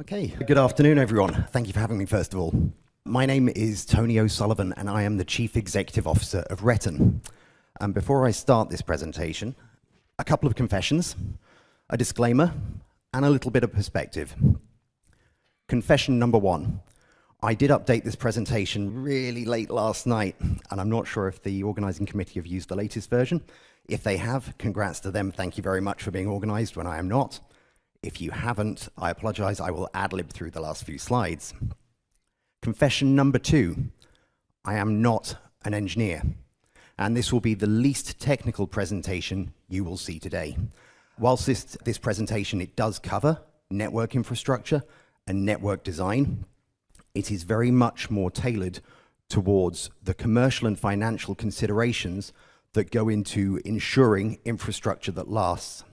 Okay, good afternoon, everyone. Thank you for having me, first of all. My name is Tony O'Sullivan, and I am the Chief Executive Officer of RETN. And before I start this presentation, a couple of confessions, a disclaimer, and a little bit of perspective. Confession number one. I did update this presentation really late last night, and I'm not sure if the organising committee have used the latest version. If they have, congrats to them. Thank you very much for being organised when I am not. If you haven't, I apologise. I will ad-lib through the last few slides. Confession number two. I am not an engineer, and this will be the least technical presentation you will see today. Whilst this presentation, it does cover network infrastructure and network design, it is very much more tailored towards the commercial and financial considerations that go into ensuring infrastructure that lasts.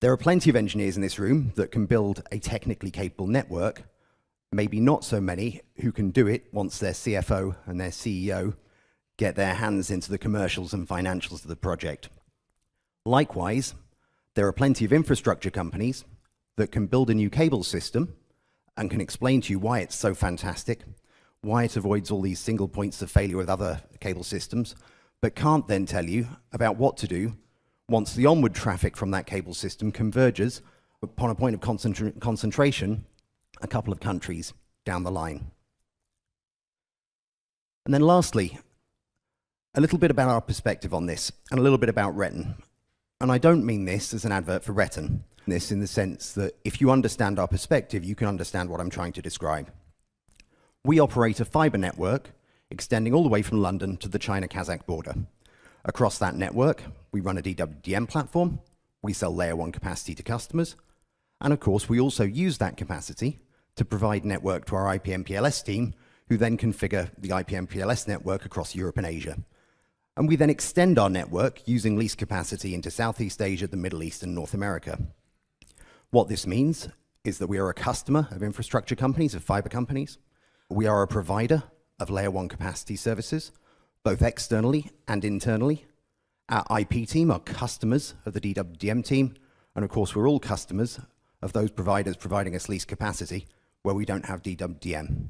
There are plenty of engineers in this room that can build a technically capable network, maybe not so many who can do it once their CFO and their CEO get their hands into the commercials and financials of the project. Likewise, there are plenty of infrastructure companies that can build a new cable system and can explain to you why it's so fantastic, why it avoids all these single points of failure with other cable systems, but can't then tell you about what to do once the onward traffic from that cable system converges upon a point of concentration a couple of countries down the line. And then lastly, a little bit about our perspective on this and a little bit about RETN. And I don't mean this as an advert for RETN. This in the sense that if you understand our perspective, you can understand what I'm trying to describe. We operate a fibre network extending all the way from London to the China-Kazakh border. Across that network, we run a DWDM platform, we sell layer 1 capacity to customers, and of course we also use that capacity to provide network to our IP/MPLS team, who then configure the IP/MPLS network across Europe and Asia. And we then extend our network using lease capacity into Southeast Asia, the Middle East, and North America. What this means is that we are a customer of infrastructure companies, of fibre companies. We are a provider of layer 1 capacity services, both externally and internally. Our IP team are customers of the DWDM team, and of course we're all customers of those providers providing us lease capacity where we don't have DWDM.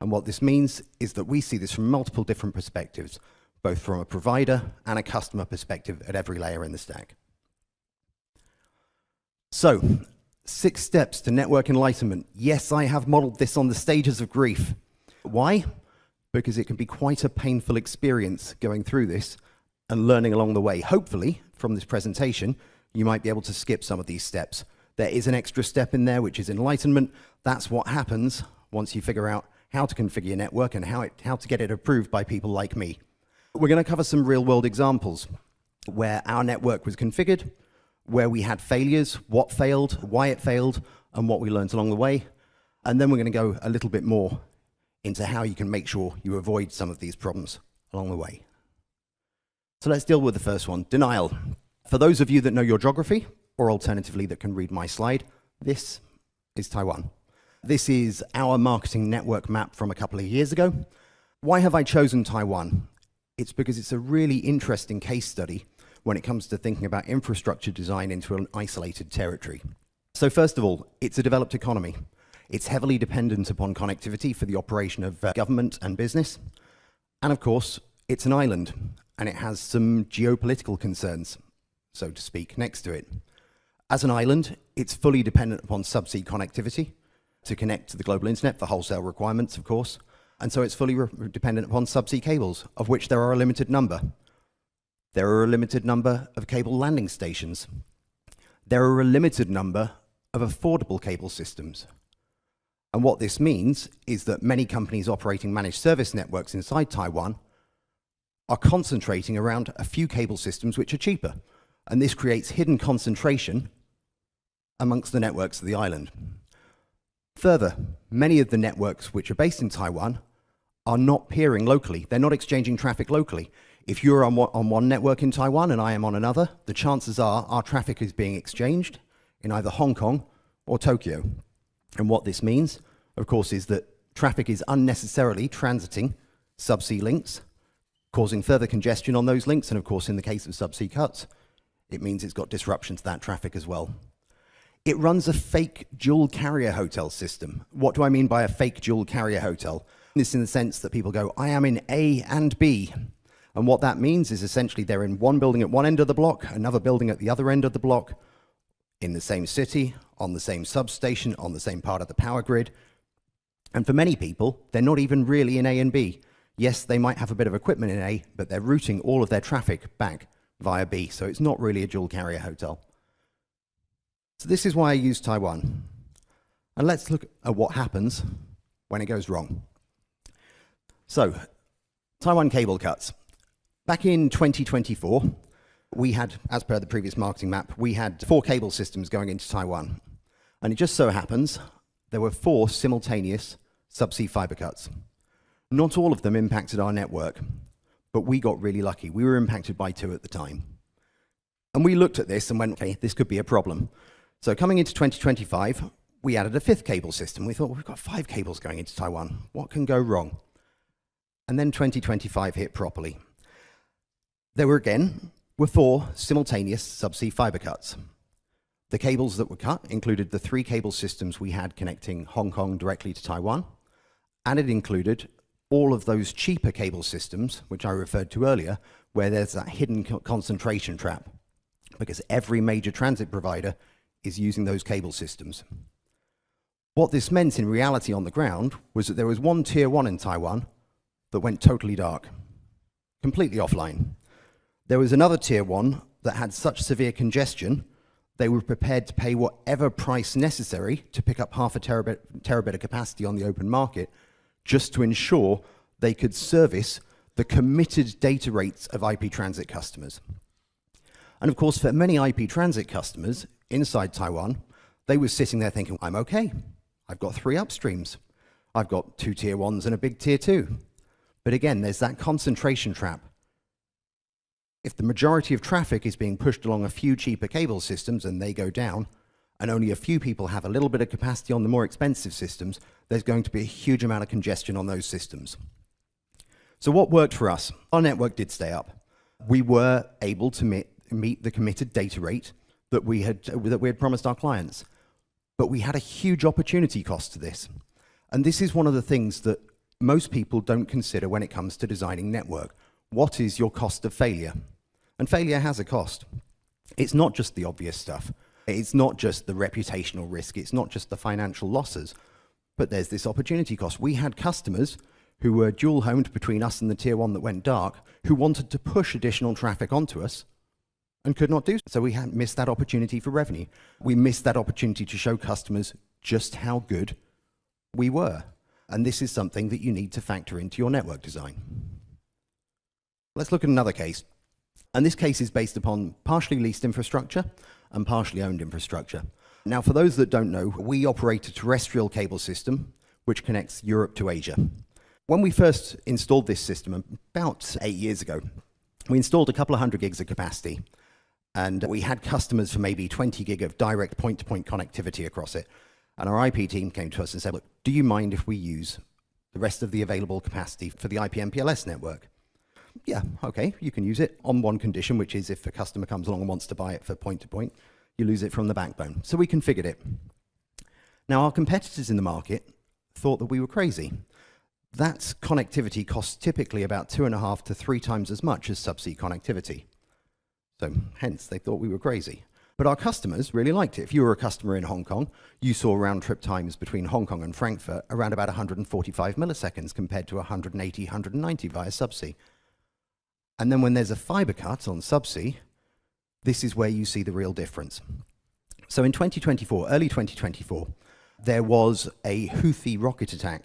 And what this means is that we see this from multiple different perspectives, both from a provider and a customer perspective at every layer in the stack. So, 6 steps to network enlightenment. Yes, I have modeled this on the stages of grief. Why? Because it can be quite a painful experience going through this and learning along the way. Hopefully, from this presentation, you might be able to skip some of these steps. There is an extra step in there, which is enlightenment. That's what happens once you figure out how to configure your network and how to get it approved by people like me. We're going to cover some real-world examples where our network was configured, where we had failures, what failed, why it failed, and what we learned along the way. And then we're going to go a little bit more into how you can make sure you avoid some of these problems along the way. So let's deal with the first one, denial. For those of you that know your geography, or alternatively that can read my slide, this is Taiwan. This is our marketing network map from a couple of years ago. Why have I chosen Taiwan? It's because it's a really interesting case study when it comes to thinking about infrastructure design into an isolated territory. So first of all, it's a developed economy. It's heavily dependent upon connectivity for the operation of government and business. And of course, it's an island, and it has some geopolitical concerns, so to speak, next to it. As an island, it's fully dependent upon subsea connectivity to connect to the global internet for wholesale requirements, of course. And so it's fully dependent upon subsea cables, of which there are a limited number. There are a limited number of cable landing stations. There are a limited number of affordable cable systems. And what this means is that many companies operating managed service networks inside Taiwan are concentrating around a few cable systems which are cheaper. And this creates hidden concentration amongst the networks of the island. Further, many of the networks which are based in Taiwan are not peering locally. They're not exchanging traffic locally. If you're on one network in Taiwan and I am on another, the chances are our traffic is being exchanged in either Hong Kong or Tokyo. And what this means, of course, is that traffic is unnecessarily transiting subsea links, causing further congestion on those links, and of course, in the case of subsea cuts, it means it's got disruption to that traffic as well. It runs a fake dual carrier hotel system. What do I mean by a fake dual carrier hotel? This in the sense that people go, I am in A and B. And what that means is essentially they're in one building at one end of the block, another building at the other end of the block, in the same city, on the same substation, on the same part of the power grid. And for many people, they're not even really in A and B. Yes, they might have a bit of equipment in A, but they're routing all of their traffic back via B. So it's not really a dual carrier hotel. So this is why I use Taiwan. And let's look at what happens when it goes wrong. So, Taiwan cable cuts. Back in 2024, we had, as per the previous marketing map, we had 4 cable systems going into Taiwan. And it just so happens there were 4 simultaneous subsea fiber cuts. Not all of them impacted our network, but we got really lucky. We were impacted by 2 at the time. And we looked at this and went, okay, this could be a problem. So coming into 2025, we added a 5th cable system. We thought, we've got 5 cables going into Taiwan. What can go wrong? And then 2025 hit properly. There were 4 simultaneous subsea fiber cuts. The cables that were cut included the 3 cable systems we had connecting Hong Kong directly to Taiwan, and it included all of those cheaper cable systems, which I referred to earlier, where there's that hidden concentration trap, because every major transit provider is using those cable systems. What this meant in reality on the ground was that there was one tier 1 in Taiwan that went totally dark, completely offline. There was another tier 1 that had such severe congestion, they were prepared to pay whatever price necessary to pick up half a terabit of capacity on the open market just to ensure they could service the committed data rates of IP transit customers. And of course, for many IP transit customers inside Taiwan, they were sitting there thinking, I'm okay. I've got 3 upstreams. I've got 2 tier 1s and a big tier 2. But again, there's that concentration trap. If the majority of traffic is being pushed along a few cheaper cable systems and they go down, and only a few people have a little bit of capacity on the more expensive systems, there's going to be a huge amount of congestion on those systems. So what worked for us? Our network did stay up. We were able to meet the committed data rate that we had promised our clients. But we had a huge opportunity cost to this. And this is one of the things that most people don't consider when it comes to designing network. What is your cost of failure? And failure has a cost. It's not just the obvious stuff. It's not just the reputational risk. It's not just the financial losses. But there's this opportunity cost. We had customers who were dual-homed between us and the tier 1 that went dark, who wanted to push additional traffic onto us and could not do so. So we had missed that opportunity for revenue. We missed that opportunity to show customers just how good we were. And this is something that you need to factor into your network design. Let's look at another case. And this case is based upon partially leased infrastructure and partially owned infrastructure. Now, for those that don't know, we operate a terrestrial cable system which connects Europe to Asia. When we first installed this system about 8 years ago, we installed a couple of 100 gigs of capacity. And we had customers for maybe 20 gig of direct point-to-point connectivity across it. And our IP team came to us and said, look, do you mind if we use the rest of the available capacity for the IP MPLS network? Yeah, okay, you can use it on one condition, which is if a customer comes along and wants to buy it for point-to-point, you lose it from the backbone. So we configured it. Now, our competitors in the market thought that we were crazy. That connectivity costs typically about 2.5 to 3 times as much as subsea connectivity. So hence, they thought we were crazy. But our customers really liked it. If you were a customer in Hong Kong, you saw round-trip times between Hong Kong and Frankfurt around about 145 milliseconds compared to 180, 190 via subsea. And then when there's a fiber cut on subsea, this is where you see the real difference. So in 2024, early 2024, there was a Houthi rocket attack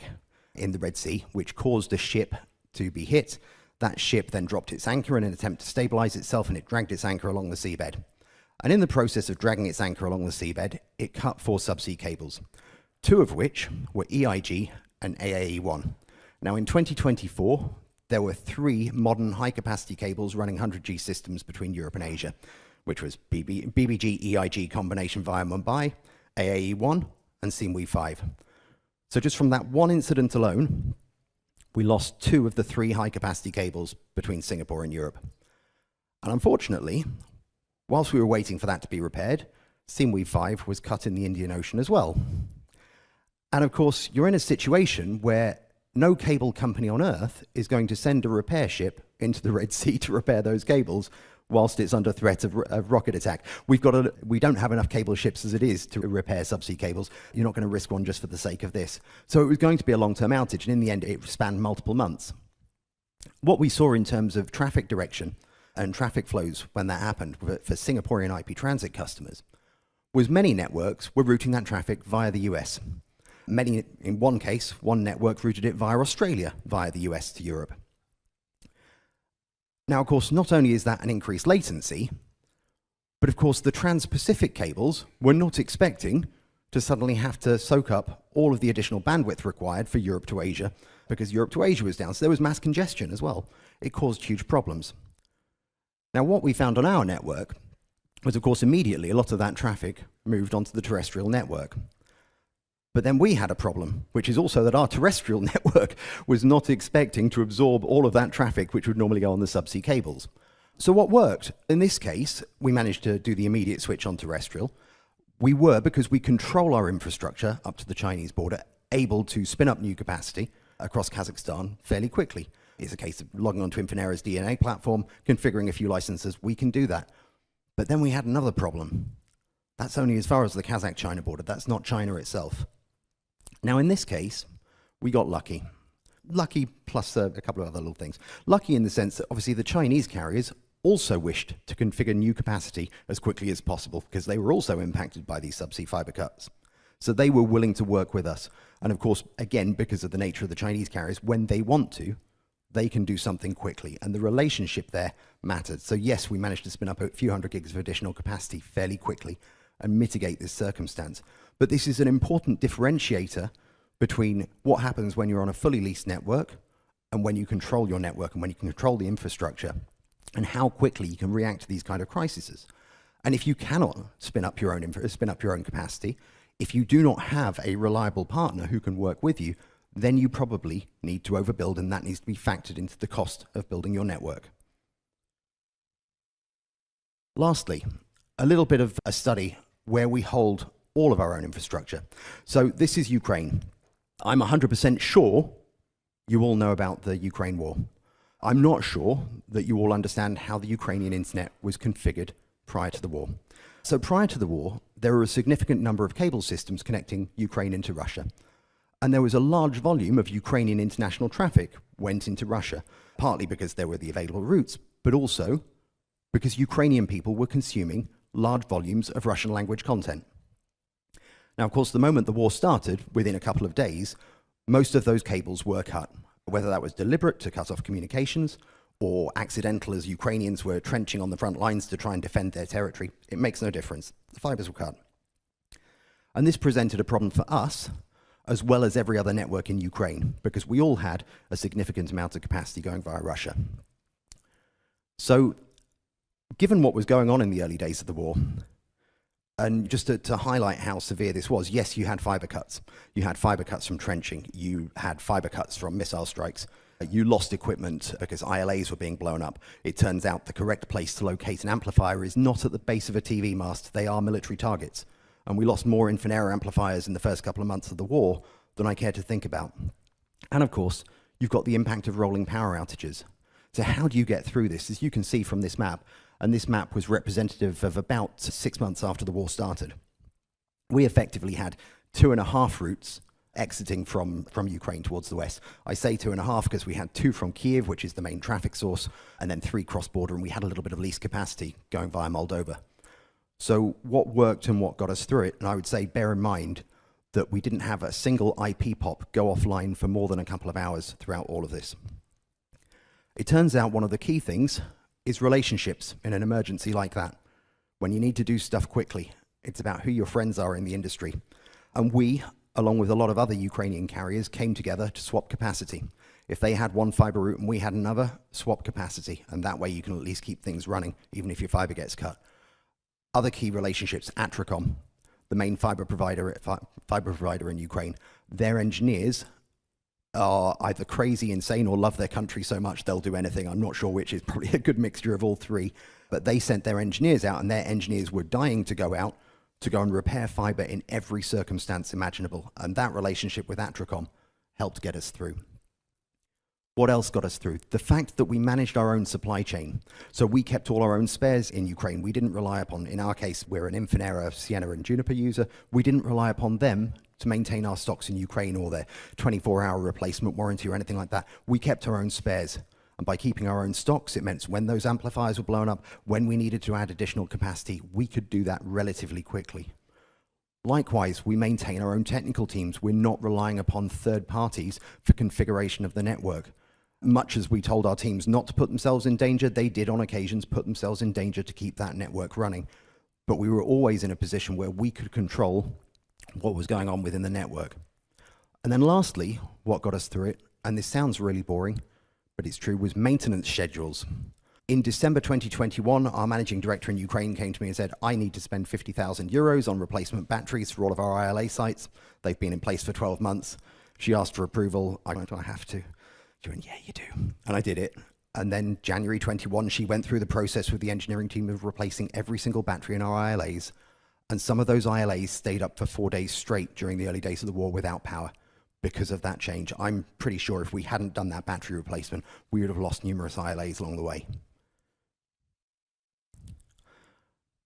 in the Red Sea, which caused a ship to be hit. That ship then dropped its anchor in an attempt to stabilize itself, and it dragged its anchor along the seabed. And in the process of dragging its anchor along the seabed, it cut 4 subsea cables, 2 of which were EIG and AAE1. Now in 2024, there were 3 modern high-capacity cables running 100G systems between Europe and Asia, which was BBG-EIG combination via Mumbai, AAE1, and SeamWeave5. So just from that one incident alone, we lost 2 of the 3 high-capacity cables between Singapore and Europe. And unfortunately, whilst we were waiting for that to be repaired, Seamweave 5 was cut in the Indian Ocean as well. And of course, you're in a situation where no cable company on Earth is going to send a repair ship into the Red Sea to repair those cables whilst it's under threat of rocket attack. We don't have enough cable ships as it is to repair subsea cables. You're not going to risk one just for the sake of this. So it was going to be a long-term outage, and in the end, it spanned multiple months. What we saw in terms of traffic direction and traffic flows when that happened for Singaporean IP transit customers was many networks were routing that traffic via the US. Many, in one case, one network routed it via Australia, via the US to Europe. Now, of course, not only is that an increased latency, but of course the trans-Pacific cables were not expecting to suddenly have to soak up all of the additional bandwidth required for Europe to Asia, because Europe to Asia was down, so there was mass congestion as well. It caused huge problems. Now, what we found on our network was, of course, immediately a lot of that traffic moved onto the terrestrial network. But then we had a problem, which is also that our terrestrial network was not expecting to absorb all of that traffic which would normally go on the subsea cables. So what worked? In this case, we managed to do the immediate switch on terrestrial. We were, because we control our infrastructure up to the Chinese border, able to spin up new capacity across Kazakhstan fairly quickly. It's a case of logging onto Infinera's DNA platform, configuring a few licenses. We can do that. But then we had another problem. That's only as far as the Kazakh-China border. That's not China itself. Now, in this case, we got lucky. Lucky plus a couple of other little things. Lucky in the sense that obviously the Chinese carriers also wished to configure new capacity as quickly as possible because they were also impacted by these subsea fiber cuts. So they were willing to work with us. And of course, again, because of the nature of the Chinese carriers, when they want to, they can do something quickly. And the relationship there mattered. So yes, we managed to spin up a few hundred gigs of additional capacity fairly quickly and mitigate this circumstance. But this is an important differentiator between what happens when you're on a fully leased network and when you control your network and when you can control the infrastructure, and how quickly you can react to these kind of crises. And if you cannot spin up your own capacity, if you do not have a reliable partner who can work with you, then you probably need to overbuild, and that needs to be factored into the cost of building your network. Lastly, a little bit of a study where we hold all of our own infrastructure. So this is Ukraine. I'm 100% sure you all know about the Ukraine war. I'm not sure that you all understand how the Ukrainian internet was configured prior to the war. So prior to the war, there were a significant number of cable systems connecting Ukraine into Russia. And there was a large volume of Ukrainian international traffic went into Russia, partly because there were the available routes, but also because Ukrainian people were consuming large volumes of Russian language content. Now, of course, the moment the war started, within a couple of days, most of those cables were cut, whether that was deliberate to cut off communications or accidental as Ukrainians were trenching on the front lines to try and defend their territory. It makes no difference. The fibers were cut. And this presented a problem for us, as well as every other network in Ukraine, because we all had a significant amount of capacity going via Russia. So, given what was going on in the early days of the war, and just to highlight how severe this was, yes, you had fiber cuts. You had fiber cuts from trenching. You had fiber cuts from missile strikes. You lost equipment because ILAs were being blown up. It turns out the correct place to locate an amplifier is not at the base of a TV mast. They are military targets. And we lost more Infinera amplifiers in the first couple of months of the war than I care to think about. And of course, you've got the impact of rolling power outages. So how do you get through this? As you can see from this map, and this map was representative of about 6 months after the war started, we effectively had 2.5 routes exiting from Ukraine towards the west. I say 2.5 because we had 2 from Kiev, which is the main traffic source, and then 3 cross-border, and we had a little bit of lease capacity going via Moldova. So what worked and what got us through it, and I would say bear in mind that we didn't have a single IP pop go offline for more than a couple of hours throughout all of this. It turns out one of the key things is relationships in an emergency like that. When you need to do stuff quickly, it's about who your friends are in the industry. And we, along with a lot of other Ukrainian carriers, came together to swap capacity. If they had one fiber route and we had another, swap capacity. And that way you can at least keep things running, even if your fiber gets cut. Other key relationships, Atracom, the main fiber provider in Ukraine, their engineers are either crazy, insane, or love their country so much they'll do anything. I'm not sure which is probably a good mixture of all three. But they sent their engineers out, and their engineers were dying to go out to go and repair fiber in every circumstance imaginable. And that relationship with Atracom helped get us through. What else got us through? The fact that we managed our own supply chain. So we kept all our own spares in Ukraine. We didn't rely upon, in our case, we're an Infinera, Sienna and Juniper user. We didn't rely upon them to maintain our stocks in Ukraine or their 24-hour replacement warranty or anything like that. We kept our own spares. And by keeping our own stocks, it meant when those amplifiers were blown up, when we needed to add additional capacity, we could do that relatively quickly. Likewise, we maintain our own technical teams. We're not relying upon third parties for configuration of the network. Much as we told our teams not to put themselves in danger, they did on occasions put themselves in danger to keep that network running. But we were always in a position where we could control what was going on within the network. And then lastly, what got us through it, and this sounds really boring, but it's true, was maintenance schedules. In December 2021, our managing director in Ukraine came to me and said, I need to spend 50,000 euros on replacement batteries for all of our ILA sites. They've been in place for 12 months. She asked for approval. I went, do I have to? She went, yeah, you do. And I did it. And then January 21, she went through the process with the engineering team of replacing every single battery in our ILAs. And some of those ILAs stayed up for 4 days straight during the early days of the war without power because of that change. I'm pretty sure if we hadn't done that battery replacement, we would have lost numerous ILAs along the way.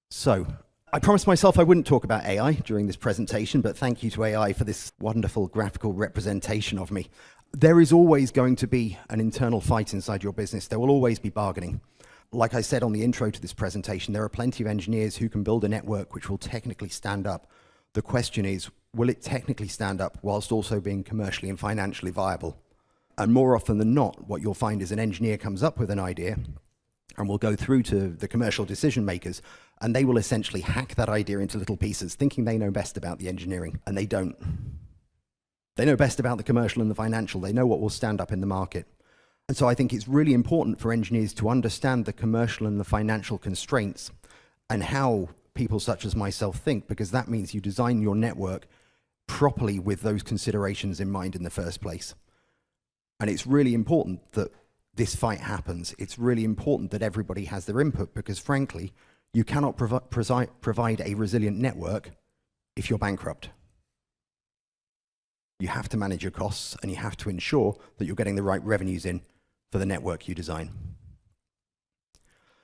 So, I promised myself I wouldn't talk about AI during this presentation, but thank you to AI for this wonderful graphical representation of me. There is always going to be an internal fight inside your business. There will always be bargaining. Like I said on the intro to this presentation, there are plenty of engineers who can build a network which will technically stand up. The question is, will it technically stand up whilst also being commercially and financially viable? And more often than not, what you'll find is an engineer comes up with an idea and will go through to the commercial decision makers, and they will essentially hack that idea into little pieces, thinking they know best about the engineering, and they don't. They know best about the commercial and the financial. They know what will stand up in the market. And so I think it's really important for engineers to understand the commercial and the financial constraints and how people such as myself think, because that means you design your network properly with those considerations in mind in the first place. And it's really important that this fight happens. It's really important that everybody has their input, because frankly, you cannot provide a resilient network if you're bankrupt. You have to manage your costs, and you have to ensure that you're getting the right revenues in for the network you design.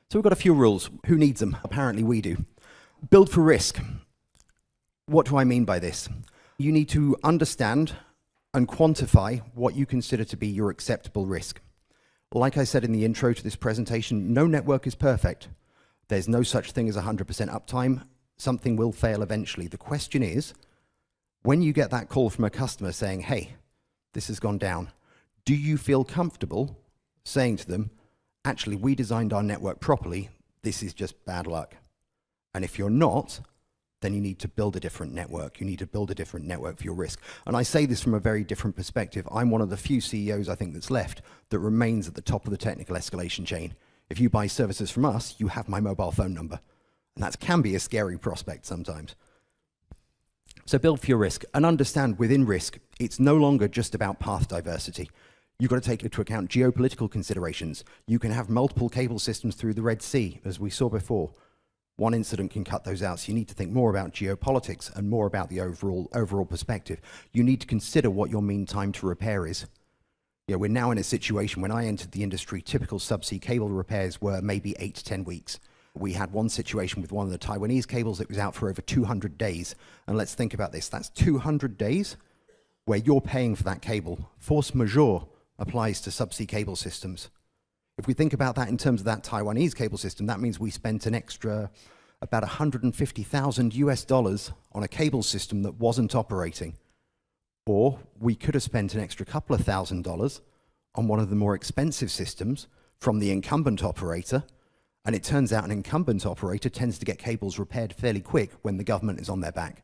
So we've got a few rules. Who needs them? Apparently we do. Build for risk. What do I mean by this? You need to understand and quantify what you consider to be your acceptable risk. Like I said in the intro to this presentation, no network is perfect. There's no such thing as 100% uptime. Something will fail eventually. The question is, when you get that call from a customer saying, hey, this has gone down, do you feel comfortable saying to them, actually, we designed our network properly, this is just bad luck? And if you're not, then you need to build a different network. You need to build a different network for your risk. And I say this from a very different perspective. I'm one of the few CEOs, I think, that's left that remains at the top of the technical escalation chain. If you buy services from us, you have my mobile phone number. And that can be a scary prospect sometimes. So build for your risk, and understand within risk, it's no longer just about path diversity. You've got to take into account geopolitical considerations. You can have multiple cable systems through the Red Sea, as we saw before. One incident can cut those out, so you need to think more about geopolitics and more about the overall perspective. You need to consider what your mean time to repair is. You know, we're now in a situation, when I entered the industry, typical subsea cable repairs were maybe 8 to 10 weeks. We had one situation with one of the Taiwanese cables that was out for over 200 days. And let's think about this. That's 200 days where you're paying for that cable. Force majeure applies to subsea cable systems. If we think about that in terms of that Taiwanese cable system, that means we spent an extra about 150,000 US dollars on a cable system that wasn't operating. Or we could have spent an extra couple of $1,000s on one of the more expensive systems from the incumbent operator. And it turns out an incumbent operator tends to get cables repaired fairly quick when the government is on their back.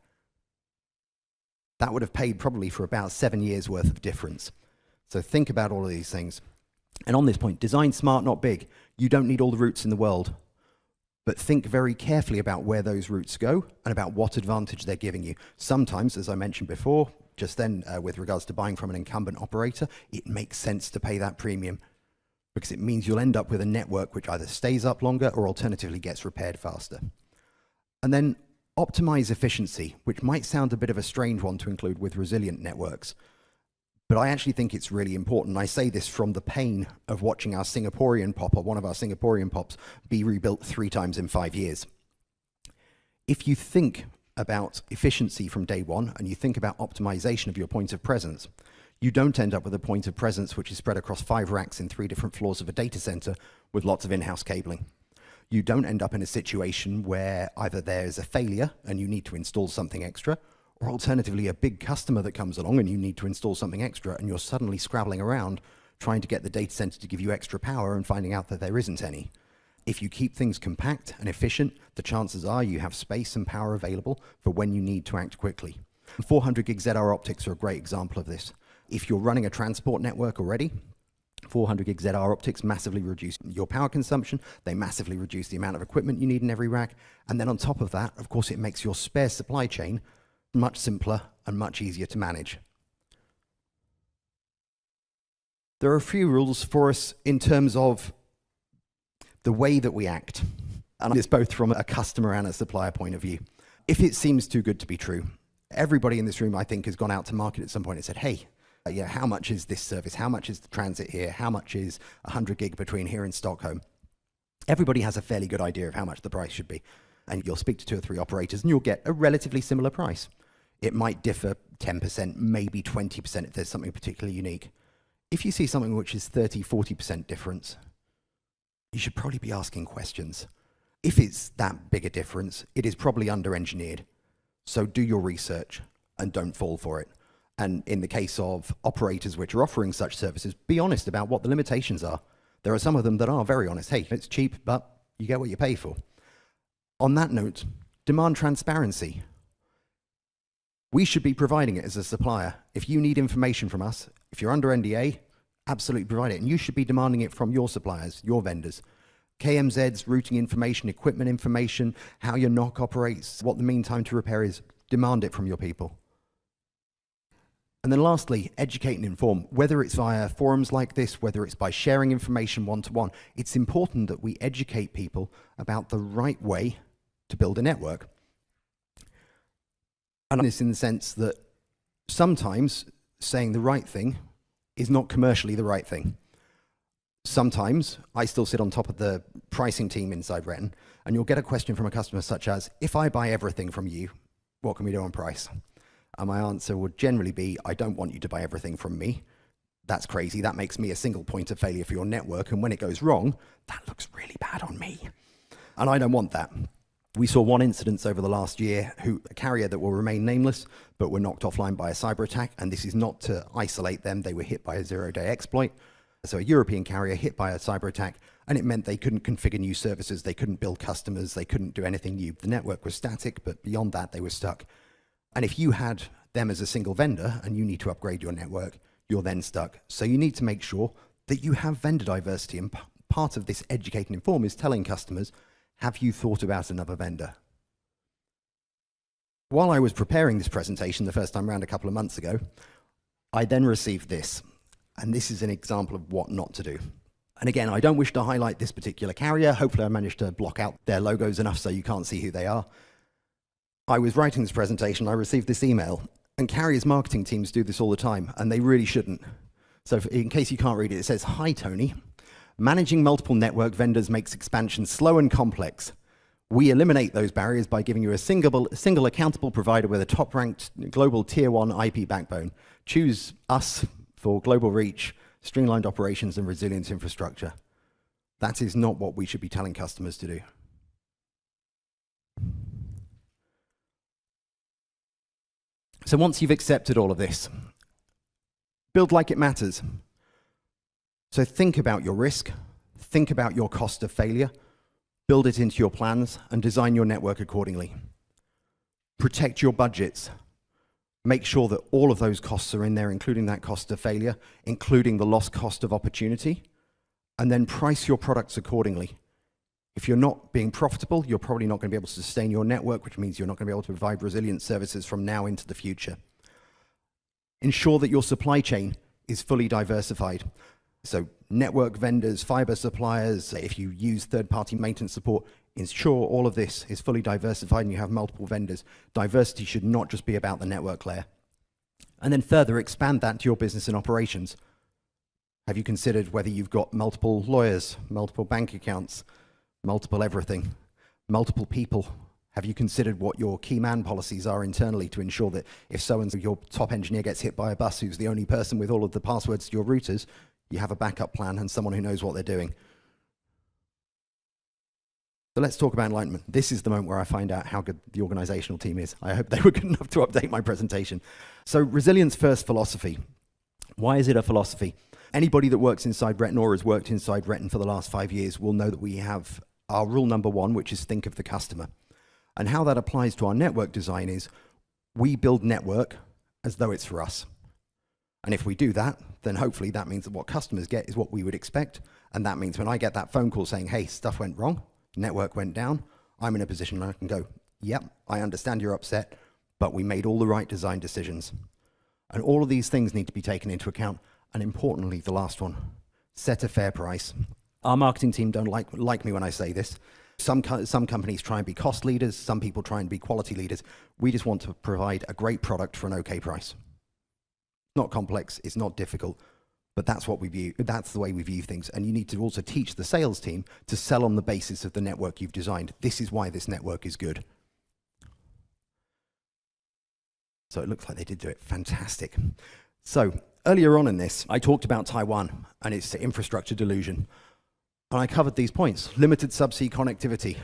That would have paid probably for about 7 years worth of difference. So think about all of these things. And on this point, design smart, not big. You don't need all the routes in the world, but think very carefully about where those routes go and about what advantage they're giving you. Sometimes, as I mentioned before, just then with regards to buying from an incumbent operator, it makes sense to pay that premium, because it means you'll end up with a network which either stays up longer or alternatively gets repaired faster. And then Optimize efficiency, which might sound a bit of a strange one to include with resilient networks, but I actually think it's really important. I say this from the pain of watching our Singaporean POP, or one of our Singaporean POPs, be rebuilt 3 times in 5 years. If you think about efficiency from day one, and you think about optimization of your point of presence, you don't end up with a point of presence which is spread across 5 racks in 3 different floors of a data center with lots of in-house cabling. You don't end up in a situation where either there's a failure and you need to install something extra, or alternatively a big customer that comes along and you need to install something extra and you're suddenly scrabbling around trying to get the data center to give you extra power and finding out that there isn't any. If you keep things compact and efficient, the chances are you have space and power available for when you need to act quickly. 400 gig ZR optics are a great example of this. If you're running a transport network already, 400 gig ZR optics massively reduce your power consumption, they massively reduce the amount of equipment you need in every rack, and then on top of that, of course, it makes your spare supply chain much simpler and much easier to manage. There are a few rules for us in terms of the way that we act, and it's both from a customer and a supplier point of view. If it seems too good to be true, everybody in this room, I think, has gone out to market at some point and said, hey, yeah, how much is this service? How much is the transit here? How much is 100 gig between here and Stockholm? Everybody has a fairly good idea of how much the price should be. And you'll speak to 2 or 3 operators and you'll get a relatively similar price. It might differ 10%, maybe 20% if there's something particularly unique. If you see something which is 30, 40% difference, you should probably be asking questions. If it's that big a difference, it is probably under-engineered. So do your research and don't fall for it. And in the case of operators which are offering such services, be honest about what the limitations are. There are some of them that are very honest. Hey, it's cheap, but you get what you pay for. On that note, demand transparency. We should be providing it as a supplier. If you need information from us, if you're under NDA, absolutely provide it. And you should be demanding it from your suppliers, your vendors. KMZ's routing information, equipment information, how your NOC operates, what the mean time to repair is, demand it from your people. And then lastly, educate and inform. Whether it's via forums like this, whether it's by sharing information one-to-one, it's important that we educate people about the right way to build a network. And this in the sense that sometimes saying the right thing is not commercially the right thing. Sometimes I still sit on top of the pricing team inside RETN, and you'll get a question from a customer such as, if I buy everything from you, what can we do on price? And my answer would generally be, I don't want you to buy everything from me. That's crazy. That makes me a single point of failure for your network. And when it goes wrong, that looks really bad on me. And I don't want that. We saw one incident over the last year, a carrier that will remain nameless, but were knocked offline by a cyber attack. And this is not to isolate them. They were hit by a 0-day exploit. So a European carrier hit by a cyber attack, and it meant they couldn't configure new services. They couldn't build customers. They couldn't do anything new. The network was static, but beyond that, they were stuck. And if you had them as a single vendor and you need to upgrade your network, you're then stuck. So you need to make sure that you have vendor diversity. And part of this educate and inform is telling customers, have you thought about another vendor? While I was preparing this presentation the first time around a couple of months ago, I then received this. And this is an example of what not to do. And again, I don't wish to highlight this particular carrier. Hopefully I managed to block out their logos enough so you can't see who they are. I was writing this presentation, I received this email, and carriers' marketing teams do this all the time, and they really shouldn't. So in case you can't read it, it says, "Hi Tony, managing multiple network vendors makes expansion slow and complex. We eliminate those barriers by giving you a single accountable provider with a top-ranked global tier 1 IP backbone. Choose us for global reach, streamlined operations, and resilient infrastructure." That is not what we should be telling customers to do. So once you've accepted all of this, build like it matters. So think about your risk, think about your cost of failure, build it into your plans, and design your network accordingly. Protect your budgets. Make sure that all of those costs are in there, including that cost of failure, including the lost cost of opportunity, and then price your products accordingly. If you're not being profitable, you're probably not going to be able to sustain your network, which means you're not going to be able to provide resilient services from now into the future. Ensure that your supply chain is fully diversified. So network vendors, fiber suppliers, if you use third-party maintenance support, Ensure all of this is fully diversified and you have multiple vendors. Diversity should not just be about the network layer. And then further expand that to your business and operations. Have you considered whether you've got multiple lawyers, multiple bank accounts, multiple everything, multiple people? Have you considered what your key man policies are internally to ensure that if so-and-so, your top engineer, gets hit by a bus who's the only person with all of the passwords to your routers, you have a backup plan and someone who knows what they're doing? So let's talk about enlightenment. This is the moment where I find out how good the organizational team is. I hope they were good enough to update my presentation. So resilience first philosophy. Why is it a philosophy? Anybody that works inside RETN or has worked inside RETN for the last 5 years will know that we have our rule number 1, which is think of the customer. And how that applies to our network design is we build network as though it's for us. And if we do that, then hopefully that means that what customers get is what we would expect. And that means when I get that phone call saying, hey, stuff went wrong, network went down, I'm in a position where I can go, yep, I understand you're upset, but we made all the right design decisions. And all of these things need to be taken into account. And importantly, the last one, set a fair price. Our marketing team don't like me when I say this. Some companies try and be cost leaders, some people try and be quality leaders. We just want to provide a great product for an okay price. Not complex, it's not difficult, but that's what we view, that's the way we view things. And you need to also teach the sales team to sell on the basis of the network you've designed. This is why this network is good. So it looks like they did do it. Fantastic. So earlier on in this, I talked about Taiwan and its infrastructure delusion. And I covered these points: limited subsea connectivity,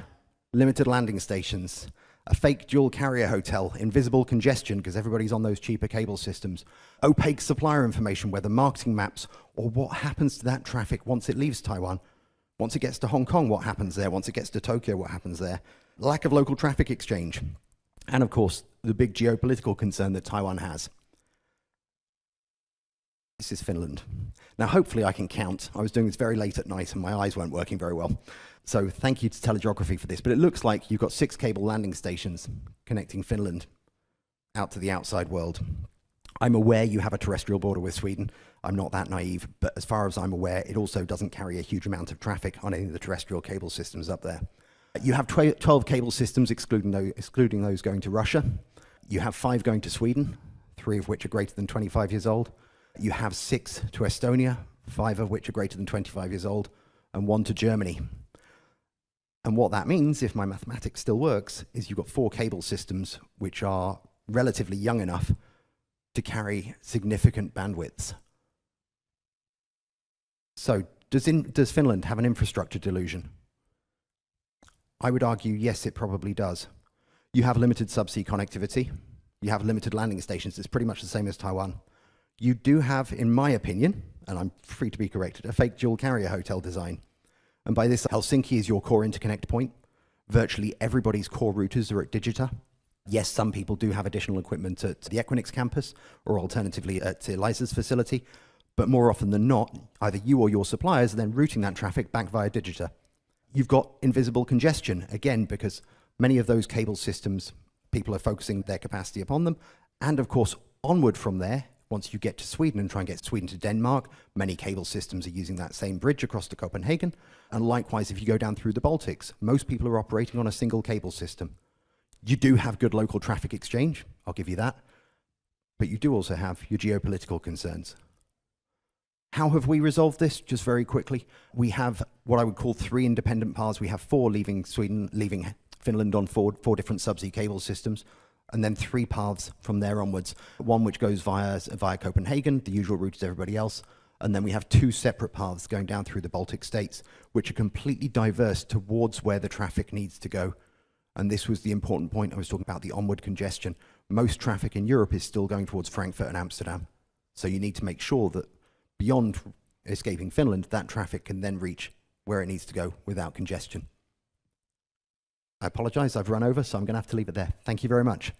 limited landing stations, a fake dual carrier hotel, invisible congestion because everybody's on those cheaper cable systems, opaque supplier information, whether marketing maps or what happens to that traffic once it leaves Taiwan. Once it gets to Hong Kong, what happens there? Once it gets to Tokyo, what happens there? Lack of local traffic exchange. And of course, the big geopolitical concern that Taiwan has. This is Finland. Now, hopefully I can count. I was doing this very late at night and my eyes weren't working very well. So thank you to Telegeography for this. But it looks like you've got 6 cable landing stations connecting Finland out to the outside world. I'm aware you have a terrestrial border with Sweden. I'm not that naive, but as far as I'm aware, it also doesn't carry a huge amount of traffic on any of the terrestrial cable systems up there. You have 12 cable systems, excluding those going to Russia. You have 5 going to Sweden, 3 of which are greater than 25 years old. You have 6 to Estonia, 5 of which are greater than 25 years old, and 1 to Germany. And what that means, if my mathematics still works, is you've got 4 cable systems which are relatively young enough to carry significant bandwidths. So does Finland have an infrastructure delusion? I would argue, yes, it probably does. You have limited subsea connectivity. You have limited landing stations. It's pretty much the same as Taiwan. You do have, in my opinion, and I'm free to be corrected, a fake dual carrier hotel design. And by this, Helsinki is your core interconnect point. Virtually everybody's core routers are at Digita. Yes, some people do have additional equipment at the Equinix campus or alternatively at Eliza's facility, but more often than not, either you or your suppliers are then routing that traffic back via Digita. You've got invisible congestion, again, because many of those cable systems, people are focusing their capacity upon them. And of course, onward from there, once you get to Sweden and try and get Sweden to Denmark, many cable systems are using that same bridge across to Copenhagen. And likewise, if you go down through the Baltics, most people are operating on a single cable system. You do have good local traffic exchange, I'll give you that. But you do also have your geopolitical concerns. How have we resolved this? Just very quickly, we have what I would call 3 independent paths. We have 4 leaving Sweden, leaving Finland on 4 different subsea cable systems, and then 3 paths from there onwards. 1 which goes via Copenhagen, the usual route as everybody else, and then we have 2 separate paths going down through the Baltic states, which are completely diverse towards where the traffic needs to go. And this was the important point I was talking about, the onward congestion. Most traffic in Europe is still going towards Frankfurt and Amsterdam. So you need to make sure that beyond escaping Finland, that traffic can then reach where it needs to go without congestion. I apologize, I've run over, so I'm going to have to leave it there. Thank you very much.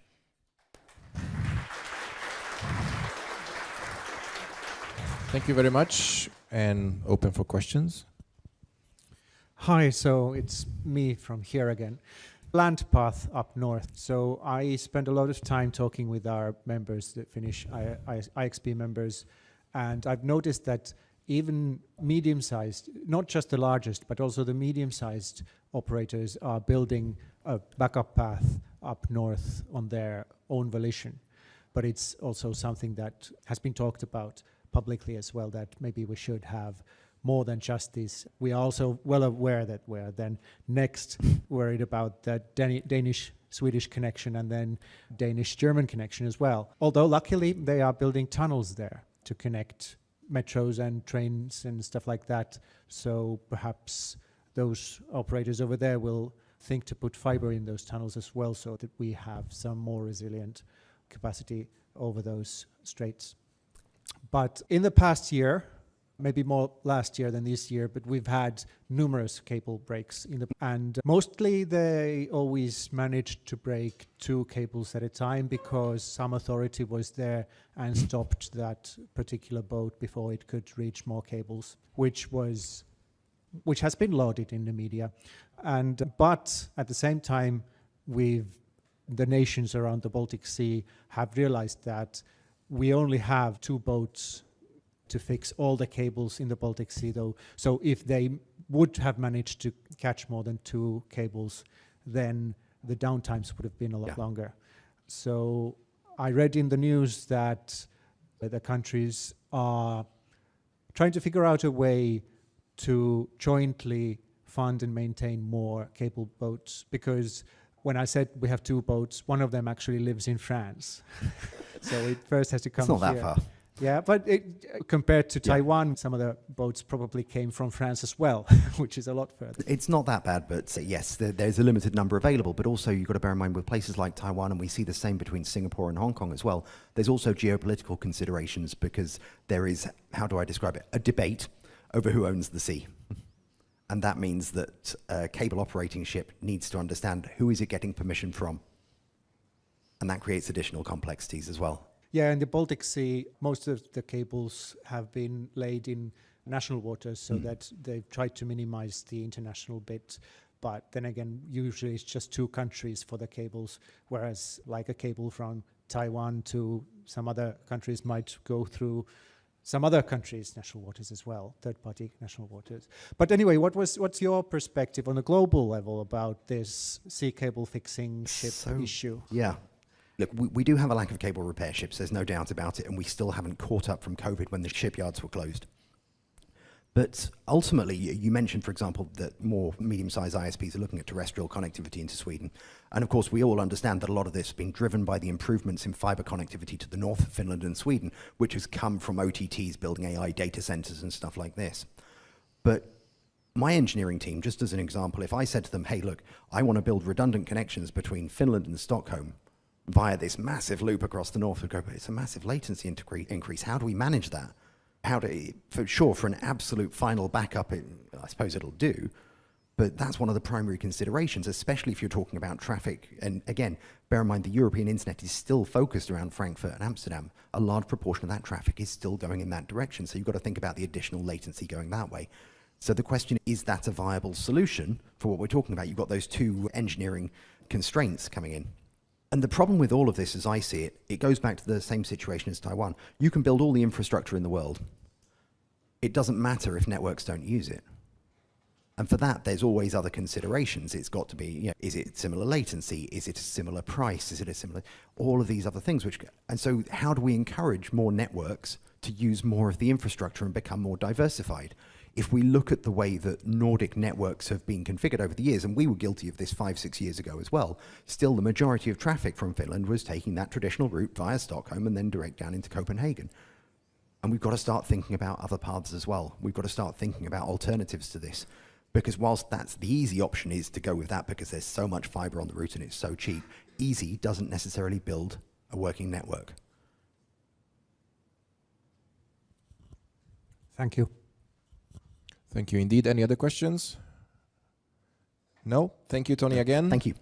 Thank you very much, and open for questions. Hi, so it's me from here again. Land path up north. So I spend a lot of time talking with our members, the Finnish IXP members, and I've noticed that even medium-sized, not just the largest, but also the medium-sized operators are building a backup path up north on their own volition. But it's also something that has been talked about publicly as well, that maybe we should have more than just this. We are also well aware that we're then next worried about the Danish-Swedish connection and then Danish-German connection as well. Although luckily they are building tunnels there to connect metros and trains and stuff like that. So perhaps those operators over there will think to put fiber in those tunnels as well, so that we have some more resilient capacity over those straits. But in the past year, maybe more last year than this year, but we've had numerous cable breaks and mostly they always managed to break 2 cables at a time because some authority was there and stopped that particular boat before it could reach more cables, which has been lauded in the media. But at the same time, the nations around the Baltic Sea have realized that we only have 2 boats to fix all the cables in the Baltic Sea, though. So if they would have managed to catch more than 2 cables, then the downtimes would have been a lot longer. So I read in the news that the countries are trying to figure out a way to jointly fund and maintain more cable boats, because when I said we have 2 boats, one of them actually lives in France. So it first has to come here. It's not that far. Yeah, but compared to Taiwan, some of the boats probably came from France as well, which is a lot further. It's not that bad, but yes, there's a limited number available. But also you've got to bear in mind with places like Taiwan, and we see the same between Singapore and Hong Kong as well, there's also geopolitical considerations, because there is, how do I describe it, a debate over who owns the sea. And that means that a cable operating ship needs to understand who is it getting permission from. And that creates additional complexities as well. Yeah, in the Baltic Sea, most of the cables have been laid in national waters so that they've tried to minimize the international bit. But then again, usually it's just 2 countries for the cables, whereas like a cable from Taiwan to some other countries might go through some other countries' national waters as well, third-party national waters. But anyway, what's your perspective on a global level about this sea cable fixing ship issue? Yeah. Look, we do have a lack of cable repair ships, there's no doubt about it, and we still haven't caught up from COVID when the shipyards were closed. But ultimately, you mentioned, for example, that more medium-sized ISPs are looking at terrestrial connectivity into Sweden. And of course, we all understand that a lot of this has been driven by the improvements in fiber connectivity to the north of Finland and Sweden, which has come from OTTs building AI data centers and stuff like this. But my engineering team, just as an example, if I said to them, hey, look, I want to build redundant connections between Finland and Stockholm via this massive loop across the north of Copenhagen, it's a massive latency increase. How do we manage that? For an absolute final backup, I suppose it'll do, but that's one of the primary considerations, especially if you're talking about traffic. And again, bear in mind the European internet is still focused around Frankfurt and Amsterdam. A large proportion of that traffic is still going in that direction. So you've got to think about the additional latency going that way. So the question is that a viable solution for what we're talking about? You've got those 2 engineering constraints coming in. And the problem with all of this, as I see it, it goes back to the same situation as Taiwan. You can build all the infrastructure in the world. It doesn't matter if networks don't use it. And for that, there's always other considerations. It's got to be, is it similar latency? Is it a similar price? Is it a similar, all of these other things. And so how do we encourage more networks to use more of the infrastructure and become more diversified? If we look at the way that Nordic networks have been configured over the years, and we were guilty of this 5-6 years ago as well, still the majority of traffic from Finland was taking that traditional route via Stockholm and then direct down into Copenhagen. And we've got to start thinking about other paths as well. We've got to start thinking about alternatives to this. Because whilst that's the easy option is to go with that because there's so much fiber on the route and it's so cheap, easy doesn't necessarily build a working network. Thank you. Thank you indeed. Any other questions? No? Thank you, Tony, again. Thank you.